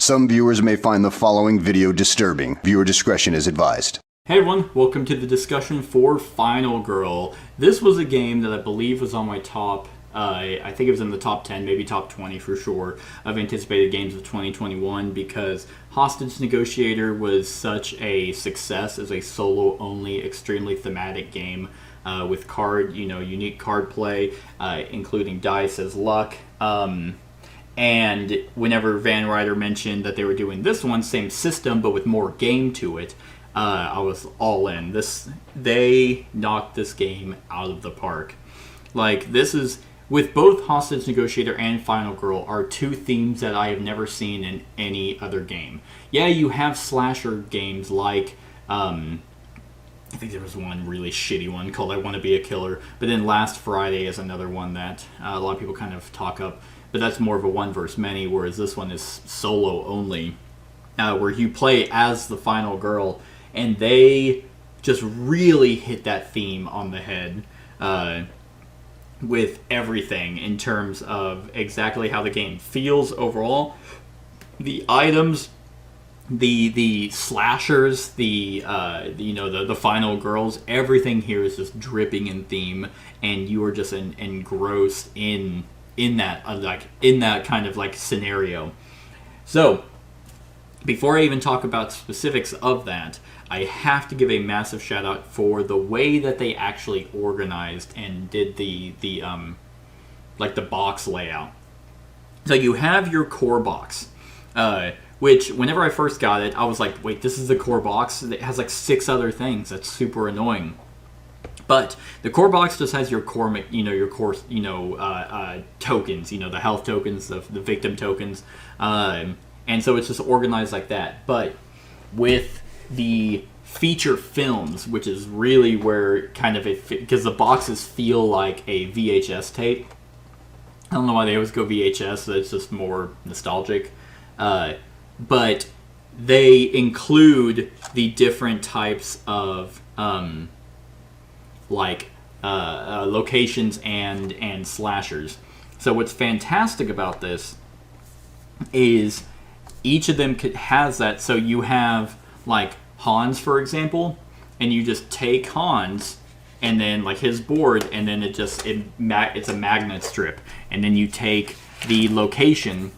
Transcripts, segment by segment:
Some viewers may find the following video disturbing. Viewer discretion is advised. Hey everyone, welcome to the discussion for Final Girl. This was a game that I believe was on my top, I think it was in the top 10, maybe top 20 for sure, of anticipated games of 2021 because Hostage Negotiator was such a success as a solo-only, extremely thematic game with unique card play, including dice as luck. And whenever Van Ryder mentioned that they were doing this one, same system but with more game to it, I was all in. They knocked this game out of the park. Like, this is, with both Hostage Negotiator and Final Girl, are two themes that I have never seen in any other game. Yeah, you have slasher games like, I think there was one really shitty one called I Want to Be a Killer, but then Last Friday is another one that a lot of people kind of talk up, but that's more of a one versus many, whereas this one is solo only, where you play as the final girl. And they just really hit that theme on the head with everything in terms of exactly how the game feels overall. The items, the slashers, the final girls, everything here is just dripping in theme, and you are just engrossed in that kind of like scenario. So, before I even talk about specifics of that, I have to give a massive shout out for the way that they actually organized and did the box layout. So you have your core box, which whenever I first got it, I was like, wait, this is the core box? It has like 6 other things. That's super annoying. But the core box just has your core, tokens, the health tokens, the victim tokens, and so it's just organized like that. But with the feature films, which is really where kind of because the boxes feel like a VHS tape. I don't know why they always go VHS, so it's just more nostalgic. But they include the different types of locations and slashers. So what's fantastic about this is each of them has that. So you have like Hans, for example, and you just take Hans and then like his board, and then it's a magnet strip, and then you take the location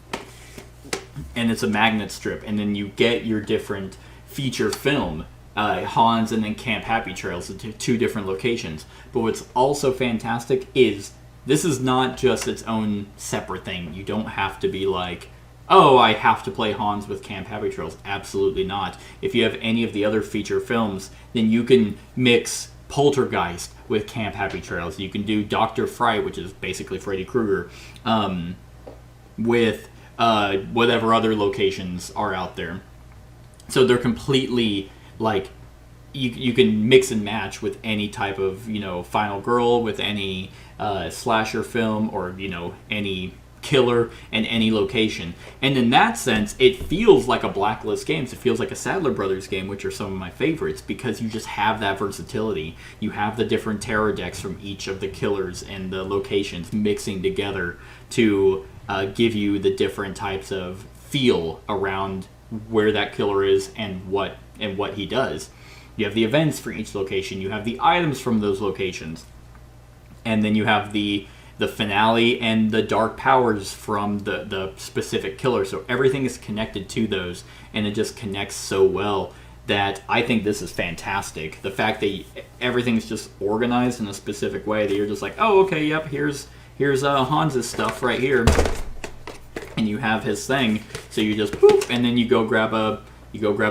and it's a magnet strip, and then you get your different feature film, Hans and then Camp Happy Trails, two different locations. But what's also fantastic is this is not just its own separate thing. You don't have to be like, oh, I have to play Hans with Camp Happy Trails. Absolutely not. If you have any of the other feature films, then you can mix Poltergeist with Camp Happy Trails. You can do Dr. Fright, which is basically Freddy Krueger, with whatever other locations are out there. So they're completely, like, you can mix and match with any type of, Final Girl, with any slasher film, or, any killer and any location. And in that sense, it feels like a Blacklist game. It feels like a Sadler Brothers game, which are some of my favorites, because you just have that versatility. You have the different terror decks from each of the killers and the locations mixing together to give you the different types of feel around where that killer is and what he does. You have the events for each location. You have the items from those locations. And then you have the finale and the dark powers from the specific killer. So everything is connected to those, and it just connects so well that I think this is fantastic. The fact that everything's just organized in a specific way, that you're just like, oh, okay, yep, here's Hans's stuff right here, and you have his thing. So you just boop, and then you go grab a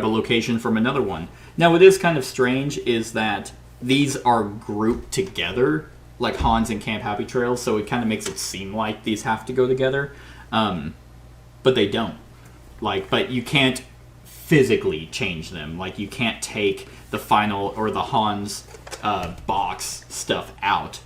location from another one. Now, what is kind of strange is that these are grouped together, like Hans and Camp Happy Trails, so it kind of makes it seem like these have to go together, but they don't. But you can't physically change them. Like, you can't take the final or the Hans box stuff out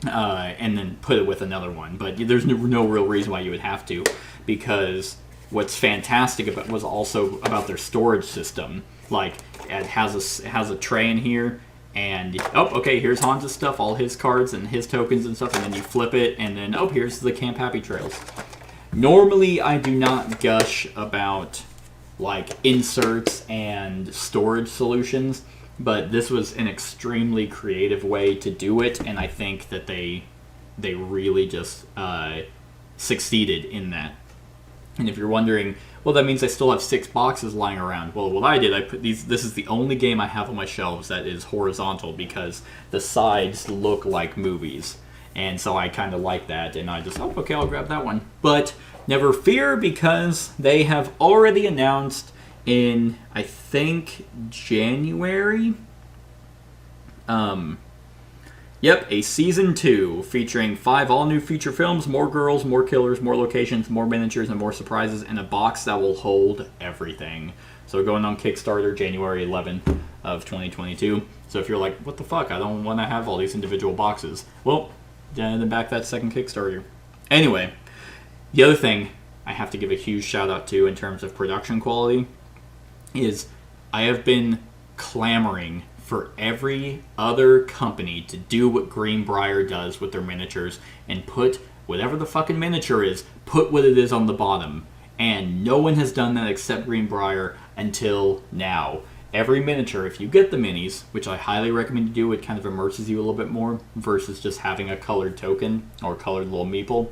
and then put it with another one. But there's no real reason why you would have to, because what's fantastic was also about their storage system. Like, it has a tray in here. And, okay, here's Hans' stuff, all his cards and his tokens and stuff, and then you flip it, and then, here's the Camp Happy Trails. Normally, I do not gush about like inserts and storage solutions, but this was an extremely creative way to do it, and I think that they really just succeeded in that. And if you're wondering, well, that means I still have 6 boxes lying around. Well, what I did, I put these. This is the only game I have on my shelves that is horizontal because the sides look like movies, and so I kind of like that. And I just, oh, okay, I'll grab that one. But never fear, because they have already announced in, I think, January. Yep, a Season 2 featuring 5 all-new feature films, more girls, more killers, more locations, more miniatures, and more surprises in a box that will hold everything. So going on Kickstarter January 11th of 2022. So if you're like, what the fuck, I don't want to have all these individual boxes. Well, then back that second Kickstarter. Anyway, the other thing I have to give a huge shout out to in terms of production quality is I have been clamoring for every other company to do what Greenbrier does with their miniatures and put whatever the fucking miniature is, put what it is on the bottom. And no one has done that except Greenbrier until now. Every miniature, if you get the minis, which I highly recommend you do, it kind of immerses you a little bit more versus just having a colored token or colored little meeple.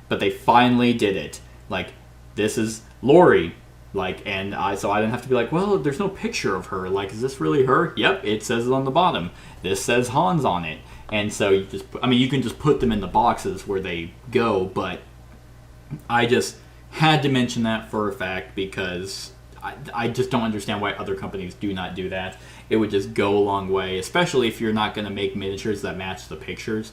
But they finally did it. Like, this is Lori. Like, and so I didn't have to be like, well, there's no picture of her. Like, is this really her? Yep, it says it on the bottom. This says Hans on it. And so you just, you can just put them in the boxes where they go, but I just had to mention that for a fact because I just don't understand why other companies do not do that. It would just go a long way, especially if you're not going to make miniatures that match the pictures.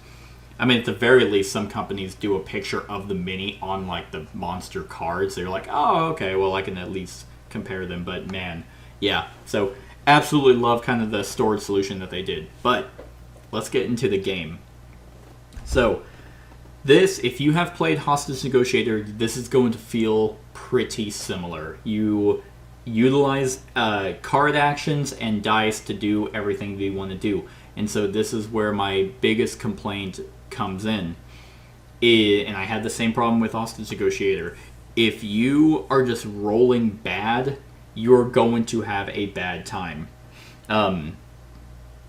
I mean, at the very least, some companies do a picture of the mini on, like, the monster cards. They're like, oh, okay, well, I can at least compare them. But, man, yeah. So, absolutely love kind of the storage solution that they did. But, let's get into the game. So, this, if you have played Hostage Negotiator, this is going to feel pretty similar. You utilize card actions and dice to do everything that you want to do. And so this is where my biggest complaint comes in. And I had the same problem with Hostage Negotiator. If you are just rolling bad, you're going to have a bad time.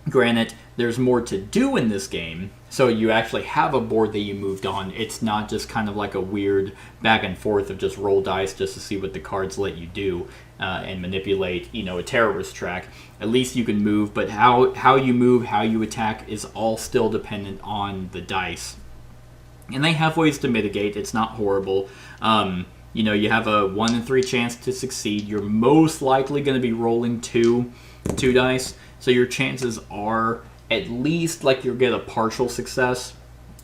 Granted, there's more to do in this game, so you actually have a board that you moved on. It's not just kind of like a weird back and forth of just roll dice just to see what the cards let you do and manipulate, a terrorist track. At least you can move, but how you move, how you attack is all still dependent on the dice. And they have ways to mitigate. It's not horrible. You have a 1 in 3 chance to succeed. You're most likely going to be rolling two dice. So your chances are at least like you'll get a partial success.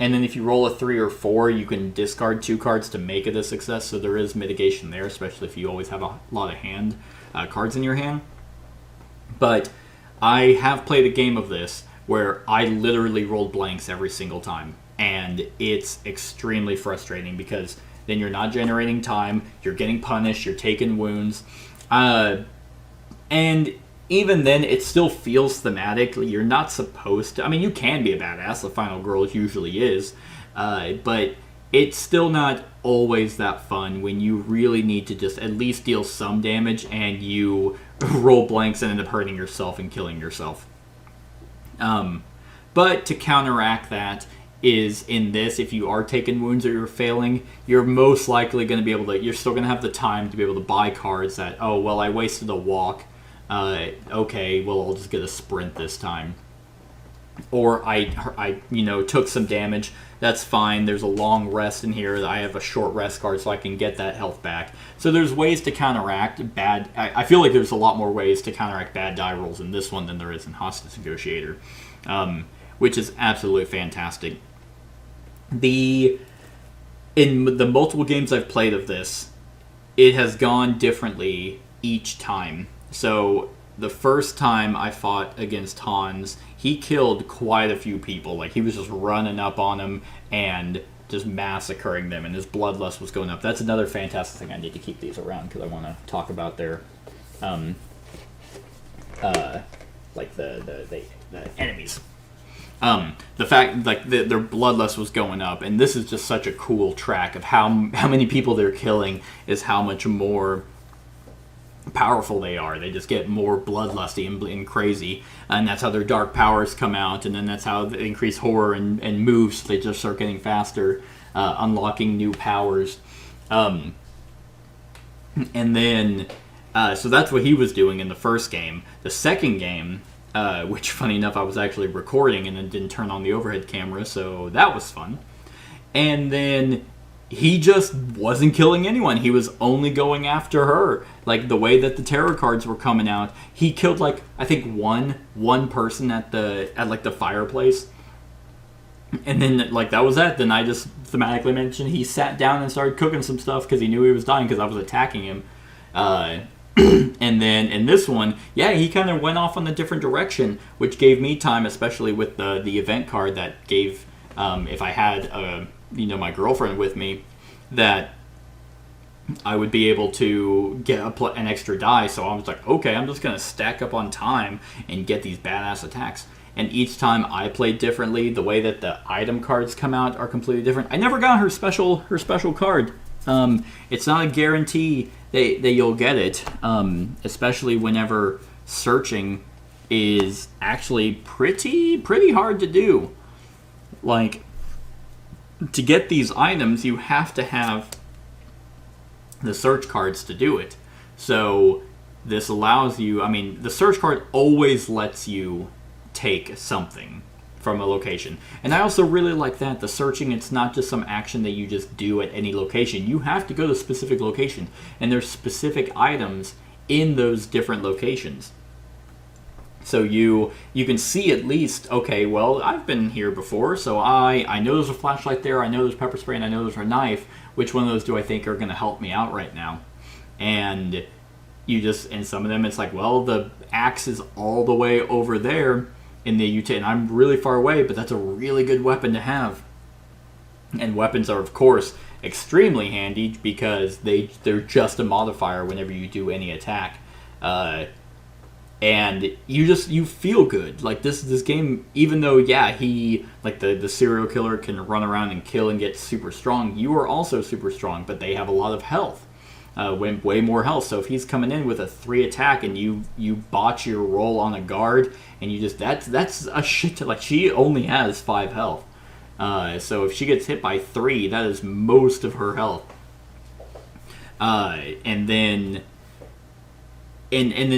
And then if you roll a 3 or 4, you can discard 2 cards to make it a success. So there is mitigation there, especially if you always have a lot of cards in your hand. But I have played a game of this where I literally rolled blanks every single time. And it's extremely frustrating because then you're not generating time, you're getting punished, you're taking wounds. And even then, it still feels thematic. You're not supposed to. I mean, you can be a badass. The final girl usually is. But it's still not always that fun when you really need to just at least deal some damage and you roll blanks and end up hurting yourself and killing yourself. But to counteract that is in this, if you are taking wounds or you're failing, you're most likely going to be able to, you're still going to have the time to be able to buy cards that, oh, well, I wasted a walk. Okay, well, I'll just get a sprint this time. Or I took some damage. That's fine. There's a long rest in here. I have a short rest card so I can get that health back. So there's ways to counteract bad. I feel like there's a lot more ways to counteract bad die rolls in this one than there is in Hostage Negotiator, which is absolutely fantastic. In the multiple games I've played of this, it has gone differently each time. So the first time I fought against Hans, he killed quite a few people. Like, he was just running up on them and just massacring them, and his bloodlust was going up. That's another fantastic thing. I need to keep these around because I want to talk about their, the enemies. The fact like their bloodlust was going up, and this is just such a cool track of how many people they're killing is how much more powerful they are. They just get more bloodlusty and crazy, and that's how their dark powers come out, and then that's how they increase horror and moves. So they just start getting faster, unlocking new powers, and then so that's what he was doing in the first game. The second game, which funny enough I was actually recording and then didn't turn on the overhead camera, so that was fun. And then he just wasn't killing anyone. He was only going after her. Like, the way that the tarot cards were coming out, he killed, like, I think one person at the fireplace. And then, like, that was it. Then I just thematically mentioned he sat down and started cooking some stuff because he knew he was dying because I was attacking him. And then in this one, yeah, he kind of went off on a different direction, which gave me time, especially with the event card that gave, if I had my girlfriend with me, that I would be able to get an extra die. So I was like, okay, I'm just gonna stack up on time and get these badass attacks. And each time I played differently. The way that the item cards come out are completely different. I never got her special card. It's not a guarantee that you'll get it, especially whenever searching is actually pretty hard to do. Like, to get these items, you have to have the search cards to do it. So this allows you, I mean, the search card always lets you take something from a location. And I also really like that. The searching, it's not just some action that you just do at any location. You have to go to a specific location, and there's specific items in those different locations. So you can see at least, okay, well, I've been here before, so I know there's a flashlight there, I know there's pepper spray, and I know there's a knife. Which one of those do I think are going to help me out right now? And in some of them, it's like, well, the axe is all the way over there in the UT, and I'm really far away, but that's a really good weapon to have. And weapons are, of course, extremely handy because they're just a modifier whenever you do any attack. And you feel good. Like, this game, even though, yeah, he, like, the serial killer can run around and kill and get super strong, you are also super strong, but they have a lot of health. Way more health. So if he's coming in with a 3 attack and you botch your roll on a guard, and you just, that's a shit. Like, she only has 5 health. So if she gets hit by 3, that is most of her health. And then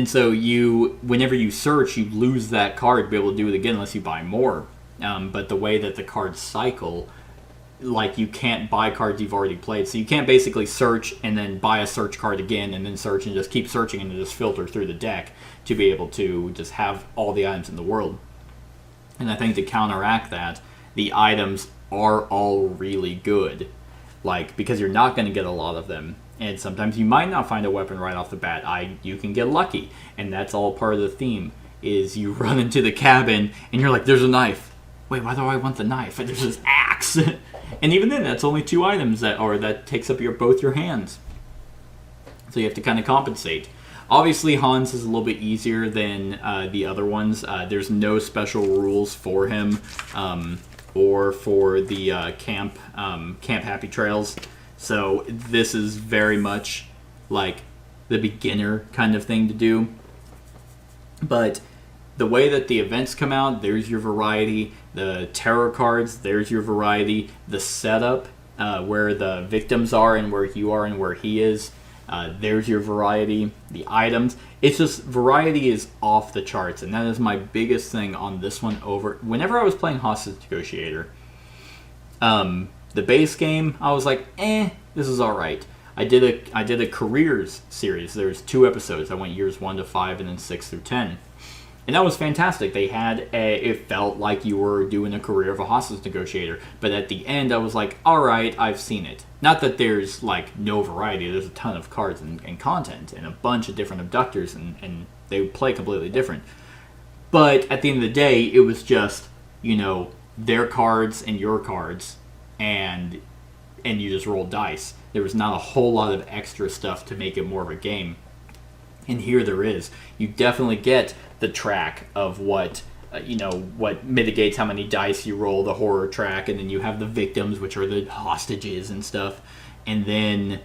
so whenever you search, you lose that card to be able to do it again unless you buy more. But the way that the cards cycle, like, you can't buy cards you've already played. So you can't basically search and then buy a search card again and then search and just keep searching and just filter through the deck to be able to just have all the items in the world. And I think to counteract that, the items are all really good. Like, because you're not going to get a lot of them. And sometimes you might not find a weapon right off the bat. You can get lucky. And that's all part of the theme, is you run into the cabin and you're like, there's a knife. Wait, why do I want the knife? And there's this axe. And even then, that's only 2 items that takes up both your hands. So you have to kind of compensate. Obviously, Hans is a little bit easier than the other ones. There's no special rules for him or for the Camp Happy Trails. So this is very much like the beginner kind of thing to do. But the way that the events come out, there's your variety. The tarot cards, there's your variety. The setup, where the victims are and where you are and where he is, there's your variety. The items, it's just, variety is off the charts. And that is my biggest thing on this one over. Whenever I was playing Hostage Negotiator, the base game, I was like, this is alright. I did a careers series. There's 2 episodes. I went years 1 to 5 and then 6 through 10. And that was fantastic. It felt like you were doing a career of a hostage negotiator. But at the end, I was like, alright, I've seen it. Not that there's, like, no variety. There's a ton of cards and content and a bunch of different abductors, and they play completely different. But at the end of the day, it was just, their cards and your cards, and you just rolled dice. There was not a whole lot of extra stuff to make it more of a game. And here there is. You definitely get the track of what what mitigates how many dice you roll, the horror track, and then you have the victims, which are the hostages and stuff. And then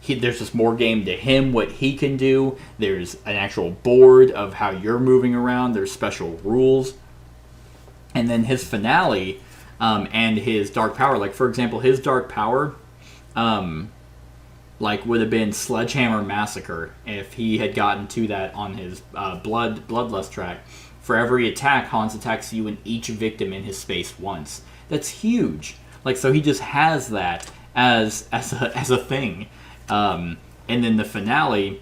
there's just more game to him, what he can do. There's an actual board of how you're moving around. There's special rules. And then his finale and his dark power. Like, for example, his dark power would have been Sledgehammer Massacre if he had gotten to that on his Bloodlust track. For every attack, Hans attacks you and each victim in his space once. That's huge. Like, so he just has that as a thing. And then the finale,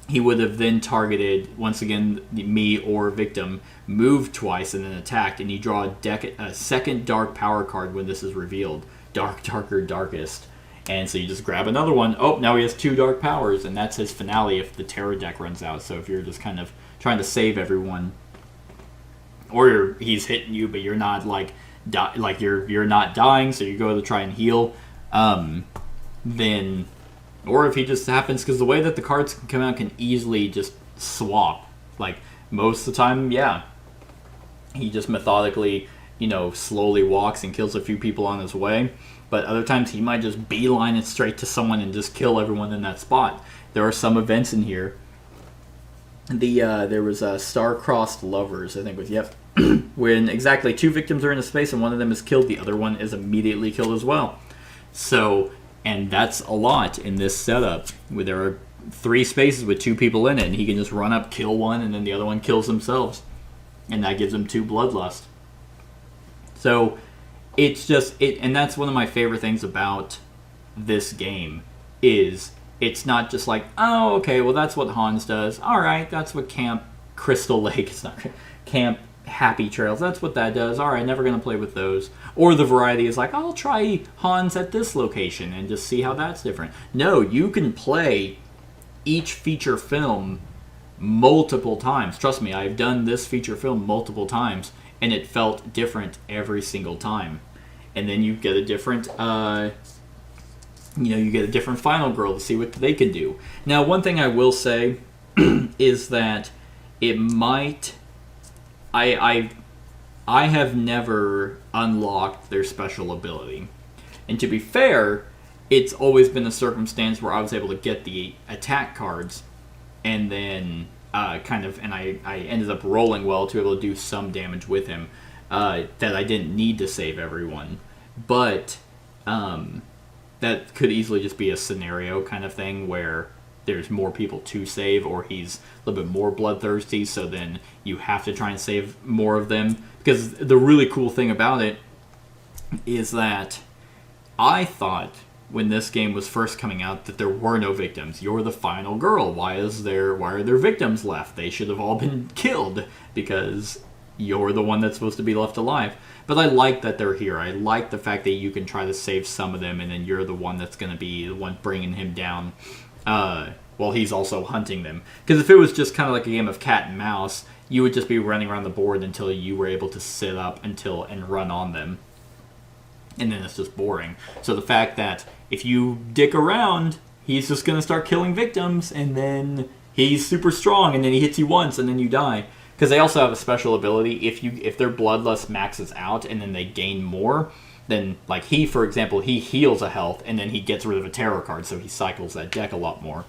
he would have then targeted, once again, me or victim, moved twice and then attacked, and you draw a second dark power card when this is revealed. Dark, darker, darkest. And so you just grab another one. Oh, now he has 2 dark powers, and that's his finale if the terror deck runs out. So if you're just kind of trying to save everyone, or he's hitting you, but you're not you're not dying, so you go to try and heal, then, or if he just happens, because the way that the cards can come out can easily just swap. Like, most of the time, yeah, he just methodically, slowly walks and kills a few people on his way. But other times he might just beeline it straight to someone and just kill everyone in that spot. There are some events in here. There was Star-Crossed Lovers, I think was, yep. When exactly 2 victims are in a space and one of them is killed, the other one is immediately killed as well. So, and that's a lot in this setup. Where there are 3 spaces with 2 people in it, and he can just run up, kill one, and then the other one kills themselves. And that gives him 2 bloodlust. So, it's just, and that's one of my favorite things about this game, is it's not just like, oh, okay, well, that's what Hans does. All right, that's what Camp Crystal Lake, it's not Camp Happy Trails, that's what that does. All right, never going to play with those. Or the variety is like, I'll try Hans at this location and just see how that's different. No, you can play each feature film multiple times. Trust me, I've done this feature film multiple times, and it felt different every single time. And then you get a different, you get a different final girl to see what they can do. Now, one thing I will say is that it might, I have never unlocked their special ability. And to be fair, it's always been a circumstance where I was able to get the attack cards, and then I ended up rolling well to be able to do some damage with him, that I didn't need to save everyone. But that could easily just be a scenario kind of thing where there's more people to save, or he's a little bit more bloodthirsty, so then you have to try and save more of them. Because the really cool thing about it is that I thought when this game was first coming out that there were no victims. You're the final girl. Why are there victims left? They should have all been killed because you're the one that's supposed to be left alive. But I like that they're here. I like the fact that you can try to save some of them, and then you're the one that's going to be the one bringing him down while he's also hunting them. Because if it was just kind of like a game of cat and mouse, you would just be running around the board until you were able to sit up and run on them. And then it's just boring. So the fact that if you dick around, he's just going to start killing victims, and then he's super strong, and then he hits you once, and then you die. Because they also have a special ability. If their bloodlust maxes out, and then they gain more, then, like he, for example, he heals a health, and then he gets rid of a terror card, so he cycles that deck a lot more.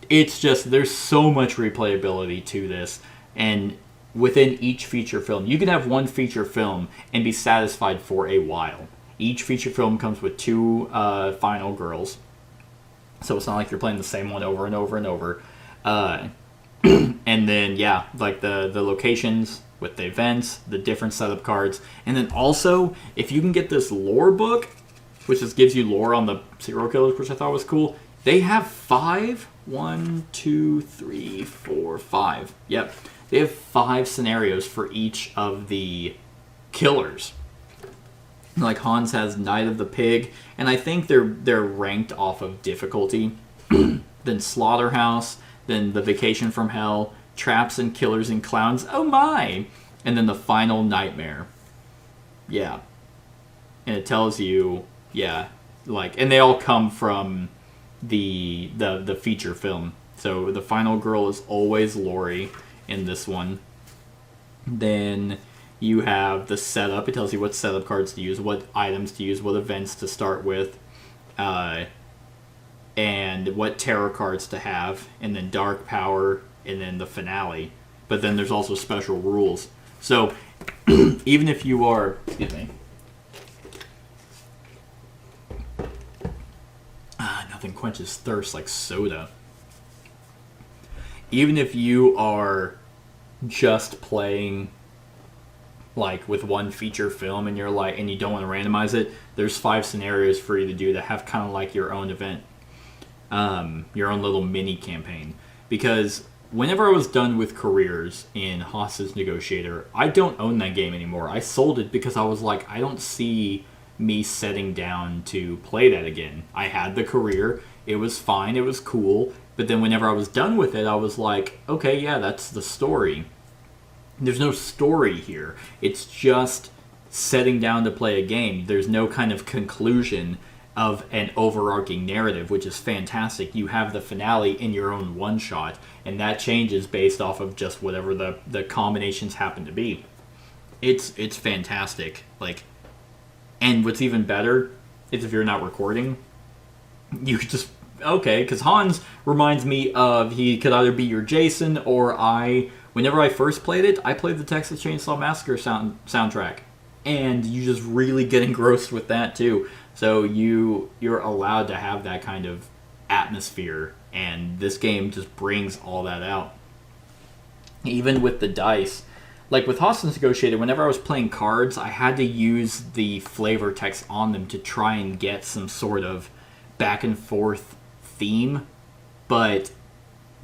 It's just, there's so much replayability to this, and within each feature film, you can have one feature film and be satisfied for a while. Each feature film comes with 2 final girls, so it's not like you're playing the same one over and over and over. And then, yeah, like the locations with the events, the different setup cards, and then also, if you can get this lore book, which just gives you lore on the serial killers, which I thought was cool, they have 5. 1, 2, 3, 4, 5. Yep. They have 5 scenarios for each of the killers. Like Hans has Night of the Pig, and I think they're ranked off of difficulty. Then Slaughterhouse, then The Vacation from Hell, Traps and Killers and Clowns, oh my! And then The Final Nightmare. Yeah. And it tells you, yeah, like, and they all come from the feature film. So the final girl is always Lori in this one. Then you have the setup. It tells you what setup cards to use, what items to use, what events to start with, and what terror cards to have, and then dark power, and then the finale. But then there's also special rules. So even if you are, excuse me, nothing quenches thirst like soda. Even if you are just playing like with one feature film and you're like, and you don't want to randomize it, there's 5 scenarios for you to do that have kind of like your own event, your own little mini campaign. Because whenever I was done with careers in Hostage Negotiator, I don't own that game anymore. I sold it because I was like, I don't see me setting down to play that again. I had the career, it was fine, it was cool, but then whenever I was done with it, I was like, okay, yeah, that's the story. There's no story here. It's just setting down to play a game. There's no kind of conclusion of an overarching narrative, which is fantastic. You have the finale in your own one-shot, and that changes based off of just whatever the combinations happen to be. It's fantastic. Like, and what's even better is if you're not recording, you could just, okay, because Hans reminds me of, he could either be your Jason or whenever I first played it, I played the Texas Chainsaw Massacre soundtrack. And you just really get engrossed with that too. So you're allowed to have that kind of atmosphere. And this game just brings all that out. Even with the dice. Like with Hostage Negotiator, whenever I was playing cards, I had to use the flavor text on them to try and get some sort of back and forth theme. But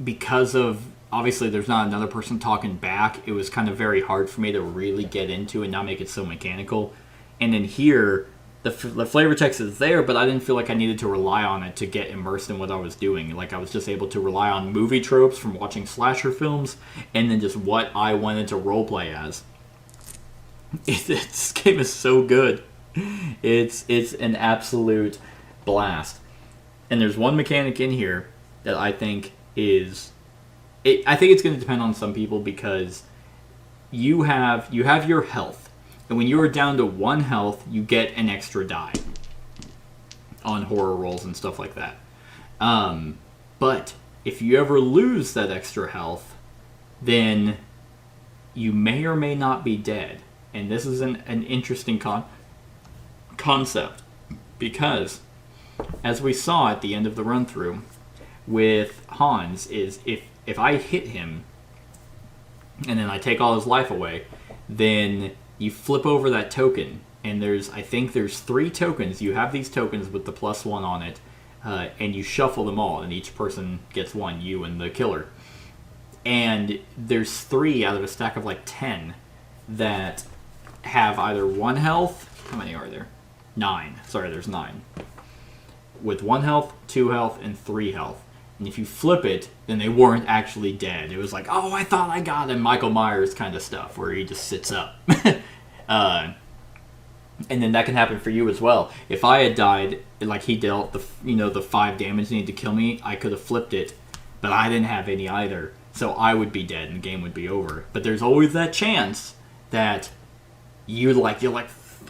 because of, obviously there's not another person talking back, it was kind of very hard for me to really get into and not make it so mechanical. And then here, the flavor text is there, but I didn't feel like I needed to rely on it to get immersed in what I was doing. Like, I was just able to rely on movie tropes from watching slasher films, and then just what I wanted to roleplay as. This game is so good. It's an absolute blast. And there's one mechanic in here that I think is... I think it's going to depend on some people, because you have your health. And when you are down to 1 health, you get an extra die on horror rolls and stuff like that. But if you ever lose that extra health, then you may or may not be dead. And this is an interesting concept. Because, as we saw at the end of the run-through with Hans, is if I hit him and then I take all his life away, then you flip over that token, and I think there's 3 tokens. You have these tokens with the +1 on it, and you shuffle them all, and each person gets 1, you and the killer. And there's 3 out of a stack of like 10 that have either 1 health. How many are there? 9. Sorry, there's 9. With 1 health, 2 health, and 3 health. And if you flip it, then they weren't actually dead. It was like, oh, I thought I got him, Michael Myers kind of stuff, where he just sits up. And then that can happen for you as well. If I had died, like he dealt the 5 damage needed to kill me, I could have flipped it, but I didn't have any either. So I would be dead and the game would be over. But there's always that chance that you're like,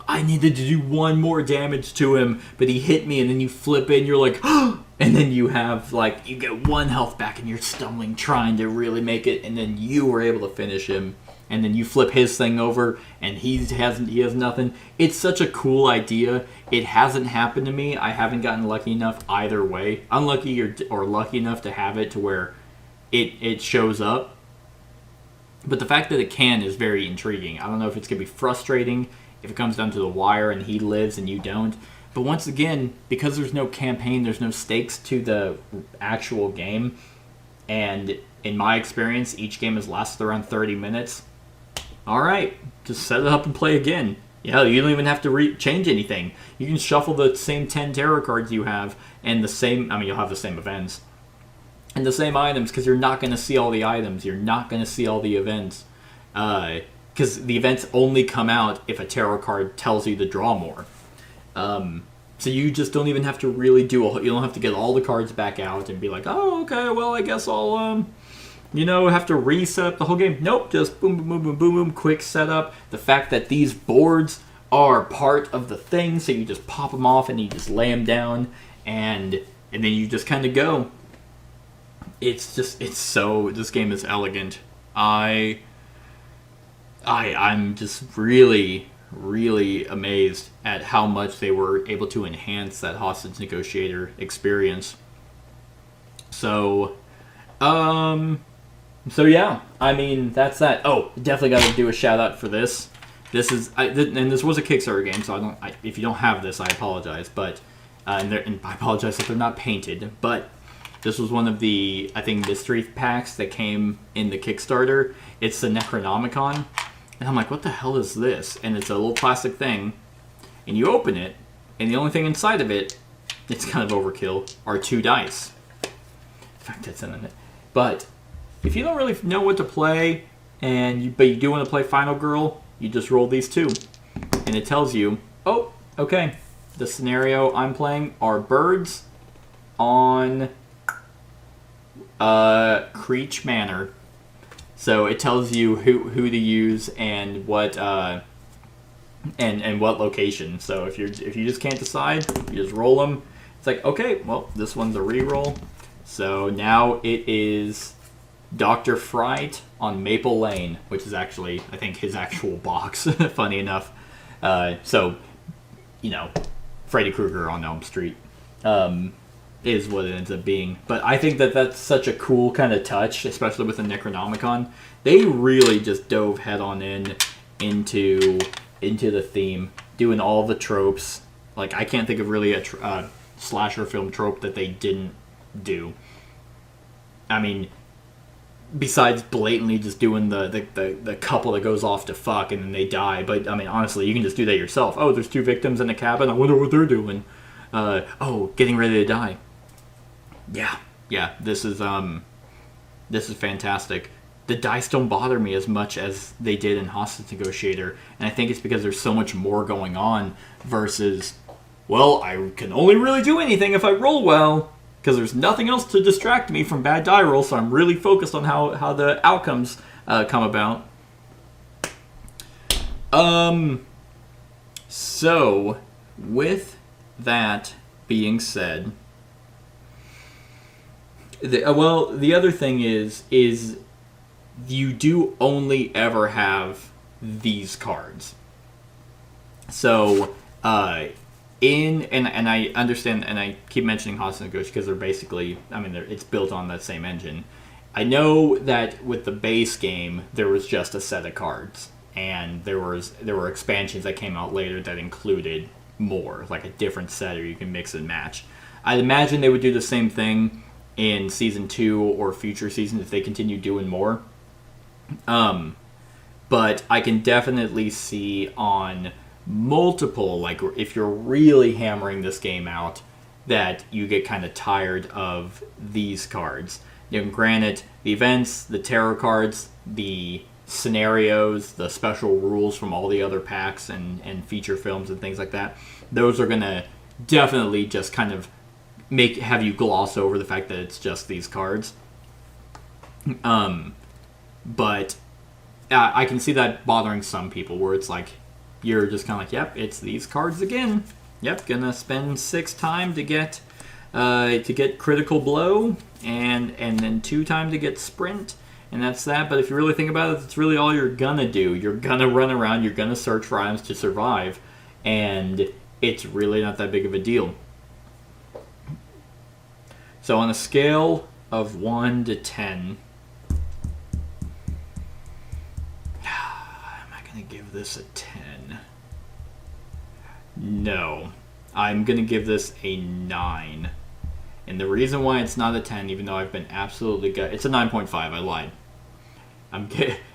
I needed to do 1 more damage to him, but he hit me, and then you flip it and you're like, oh! And then you have, like, you get 1 health back and you're stumbling, trying to really make it, and then you were able to finish him. And then you flip his thing over, and he has nothing. It's such a cool idea. It hasn't happened to me. I haven't gotten lucky enough either way. Unlucky or lucky enough to have it to where it shows up. But the fact that it can is very intriguing. I don't know if it's going to be frustrating if it comes down to the wire and he lives and you don't. But once again, because there's no campaign, there's no stakes to the actual game, and in my experience, each game has lasted around 30 minutes. Alright, just set it up and play again. Yeah, you don't even have to change anything. You can shuffle the same 10 tarot cards you have, and you'll have the same events, and the same items, because you're not going to see all the items, you're not going to see all the events, because the events only come out if a tarot card tells you to draw more. So you just don't even have to really you don't have to get all the cards back out and be like, oh, okay, well, I guess I'll have to reset up the whole game. Nope, just boom, boom, boom, boom, boom, boom, quick setup. The fact that these boards are part of the thing, so you just pop them off and you just lay them down, and then you just kind of go. This game is elegant. I'm just really, really amazed at how much they were able to enhance that hostage negotiator experience. So yeah, I mean, that's that. Oh, definitely got to do a shout out for this. This was a Kickstarter game, so if you don't have this, I apologize. But and I apologize if they're not painted. But this was one of the, I think, mystery packs that came in the Kickstarter. It's the Necronomicon, and I'm like, what the hell is this? And it's a little plastic thing, and you open it, and the only thing inside of it, it's kind of overkill, are 2 dice. In fact, that's in it. But if you don't really know what to play, but you do want to play Final Girl, you just roll these 2. And it tells you, oh, okay, the scenario I'm playing are birds on Creech Manor. So it tells you who to use and what and what location. So if you just can't decide, you just roll them. It's like, okay, well, this one's a reroll. So now it is Dr. Fright on Maple Lane, which is actually, I think, his actual box, funny enough. So, Freddy Krueger on Elm Street is what it ends up being. But I think that's such a cool kind of touch, especially with the Necronomicon. They really just dove head on into the theme, doing all the tropes. Like, I can't think of really a slasher film trope that they didn't do. I mean, besides blatantly just doing the couple that goes off to fuck and then they die. But, I mean, honestly, you can just do that yourself. Oh, there's 2 victims in a cabin. I wonder what they're doing. Getting ready to die. Yeah, this is fantastic. The dice don't bother me as much as they did in Hostage Negotiator, and I think it's because there's so much more going on versus, well, I can only really do anything if I roll well, because there's nothing else to distract me from bad die rolls, so I'm really focused on how the outcomes come about. So, with that being said, the other thing is you do only ever have these cards. So, and I understand, and I keep mentioning Hostage Negotiator because they're basically, it's built on that same engine. I know that with the base game, there was just a set of cards, and there were expansions that came out later that included more, like a different set, or you can mix and match. I'd imagine they would do the same thing in Season 2 or future seasons if they continue doing more. But I can definitely see on multiple, like if you're really hammering this game out, that you get kind of tired of these cards. Granted, the events, the tarot cards, the scenarios, the special rules from all the other packs and feature films and things like that, those are going to definitely just kind of have you gloss over the fact that it's just these cards. But I can see that bothering some people, where it's like, you're just kind of like, yep, it's these cards again. Yep, gonna spend 6 time to get critical blow, and then 2 time to get sprint, and that's that. But if you really think about it, it's really all you're gonna do. You're gonna run around, you're gonna search for items to survive, and it's really not that big of a deal. So on a scale of 1 to 10, am I going to give this a 10? No. I'm going to give this a 9. And the reason why it's not a 10, even though I've been absolutely good, it's a 9.5, I lied.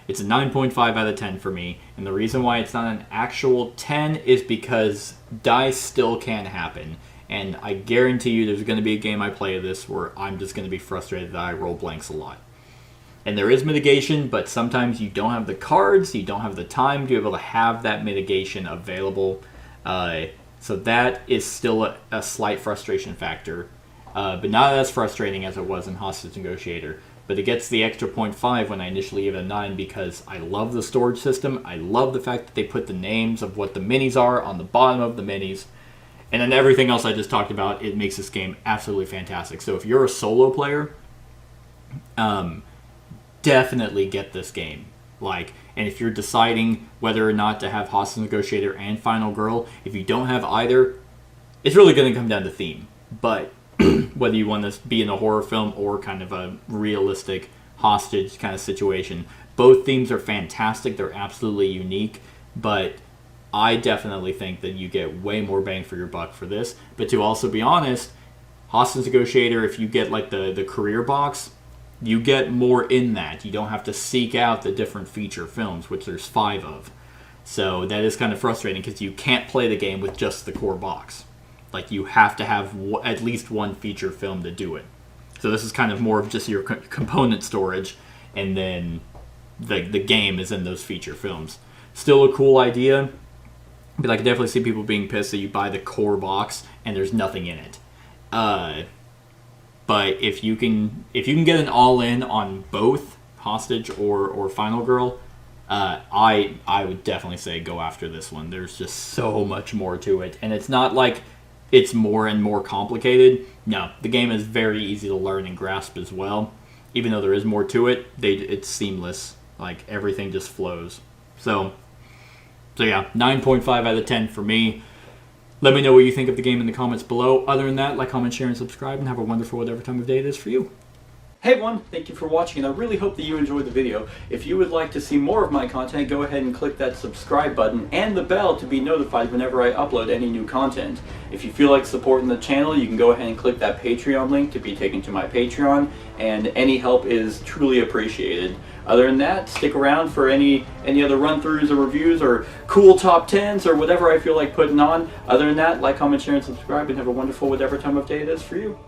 It's a 9.5 out of 10 for me, and the reason why it's not an actual 10 is because dice still can happen. And I guarantee you there's going to be a game I play of this where I'm just going to be frustrated that I roll blanks a lot. And there is mitigation, but sometimes you don't have the cards, you don't have the time to be able to have that mitigation available. So that is still a slight frustration factor, but not as frustrating as it was in Hostage Negotiator. but it gets the extra 0.5 when I initially gave it a 9 because I love the storage system. I love the fact that they put the names of what the minis are on the bottom of the minis. And then everything else I just talked about, it makes this game absolutely fantastic. So if you're a solo player, definitely get this game. And if you're deciding whether or not to have Hostage Negotiator and Final Girl, if you don't have either, it's really going to come down to theme. But whether you want to be in a horror film or kind of a realistic hostage kind of situation, both themes are fantastic. They're absolutely unique, but I definitely think that you get way more bang for your buck for this. But to also be honest, Hostage Negotiator, if you get the career box, you get more in that. You don't have to seek out the different feature films, which there's 5 of. So that is kind of frustrating because you can't play the game with just the core box. You have to have at least one feature film to do it. So this is kind of more of just your component storage, and then the game is in those feature films. Still a cool idea, but I can definitely see people being pissed that you buy the core box and there's nothing in it. But if you can get an all-in on both Hostage or Final Girl, I would definitely say go after this one. There's just so much more to it, and it's not like it's more and more complicated. No, the game is very easy to learn and grasp as well. Even though there is more to it, it's seamless. Everything just flows. So yeah, 9.5 out of 10 for me. Let me know what you think of the game in the comments below. Other than that, like, comment, share, and subscribe, and have a wonderful whatever time of day it is for you. Hey everyone, thank you for watching, and I really hope that you enjoyed the video. If you would like to see more of my content, go ahead and click that subscribe button and the bell to be notified whenever I upload any new content. If you feel like supporting the channel, you can go ahead and click that Patreon link to be taken to my Patreon, and any help is truly appreciated. Other than that, stick around for any other run-throughs or reviews or cool top 10s or whatever I feel like putting on. Other than that, like, comment, share, and subscribe, and have a wonderful whatever time of day it is for you.